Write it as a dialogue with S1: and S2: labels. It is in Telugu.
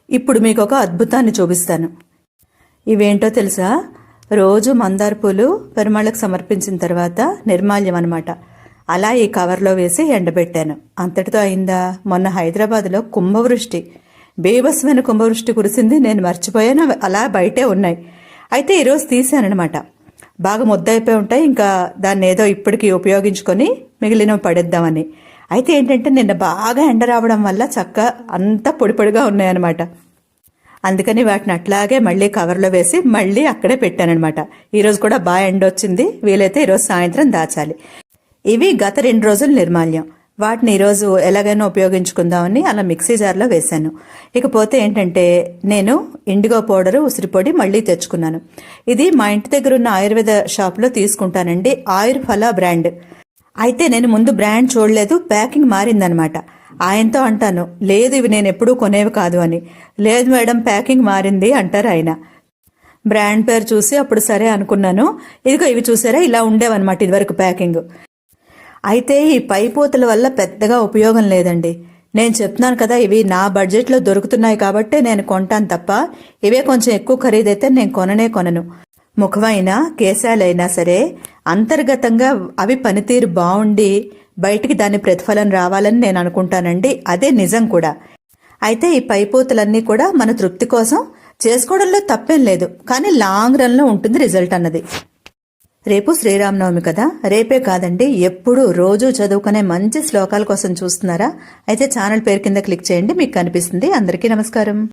S1: ఇప్పుడు మీకు ఒక అద్భుతాన్ని చూపిస్తాను. ఇవేంటో తెలుసా? రోజు మందార పూలు పెరుమాళ్ళకు సమర్పించిన తర్వాత నిర్మాల్యం అనమాట. అలా ఈ కవర్లో వేసి ఎండబెట్టాను. అంతటితో అయిందా? మొన్న హైదరాబాద్లో కుంభవృష్టి, బీభత్సమైన కుంభవృష్టి కురిసింది. నేను మర్చిపోయాను, అలా బయటే ఉన్నాయి. అయితే ఈరోజు తీసానమాట. బాగా ముద్దయిపోయి ఉంటాయి. ఇంకా దాన్ని ఏదో ఇప్పటికీ ఉపయోగించుకొని మిగిలినవి పడేద్దామని. అయితే ఏంటంటే నిన్న బాగా ఎండ రావడం వల్ల చక్క అంతా పొడి పొడిగా ఉన్నాయన్నమాట. అందుకని వాటిని అట్లాగే మళ్ళీ కవర్లో వేసి మళ్ళీ అక్కడే పెట్టానమాట. ఈరోజు కూడా బాగా ఎండ వచ్చింది. వీలైతే ఈరోజు సాయంత్రం దాచాలి. ఇవి గత 2 రోజుల నిర్మాల్యం. వాటిని ఈరోజు ఎలాగైనా ఉపయోగించుకుందామని అలా మిక్సీ జార్లో వేశాను. ఇకపోతే ఏంటంటే నేను ఇండిగో పౌడరు, ఉసిరిపొడి మళ్ళీ తెచ్చుకున్నాను. ఇది మా ఇంటి దగ్గర ఉన్న ఆయుర్వేద షాప్లో తీసుకుంటానండి. ఆయుర్ఫలా బ్రాండ్. అయితే నేను ముందు బ్రాండ్ చూడలేదు, ప్యాకింగ్ మారిందనమాట. ఆయనతో అంటాను, లేదు ఇవి నేను ఎప్పుడూ కొనేవి కాదు అని. లేదు మేడం, ప్యాకింగ్ మారింది అంటారు ఆయన. బ్రాండ్ పేరు చూసి అప్పుడు సరే అనుకున్నాను. ఇదిగో ఇవి చూసారా, ఇలా ఉండేవన్నమాట ఇదివరకు ప్యాకింగ్. అయితే ఈ పైపోతల వల్ల పెద్దగా ఉపయోగం లేదండి. నేను చెప్తున్నాను కదా, ఇవి నా బడ్జెట్లో దొరుకుతున్నాయి కాబట్టే నేను కొంటాను తప్ప ఇవే కొంచెం ఎక్కువ ఖరీదైతే నేను కొనను. ముఖమైనా కేశాలైనా సరే అంతర్గతంగా అవి పనితీరు బాగుండి బయటికి దాని ప్రతిఫలం రావాలని నేను అనుకుంటానండి. అదే నిజం కూడా. అయితే ఈ పైపోతలన్నీ కూడా మన తృప్తి కోసం చేసుకోవడంలో తప్పేం లేదు, కానీ లాంగ్ రన్లో ఉంటుంది రిజల్ట్ అన్నది. రేపు శ్రీరామనవమి కదా, రేపే కాదండి ఎప్పుడు రోజు చదువుకునే మంచి శ్లోకాల కోసం చూస్తున్నారా? అయితే ఛానల్ పేరు కింద క్లిక్ చేయండి, మీకు కనిపిస్తుంది. అందరికీ నమస్కారం.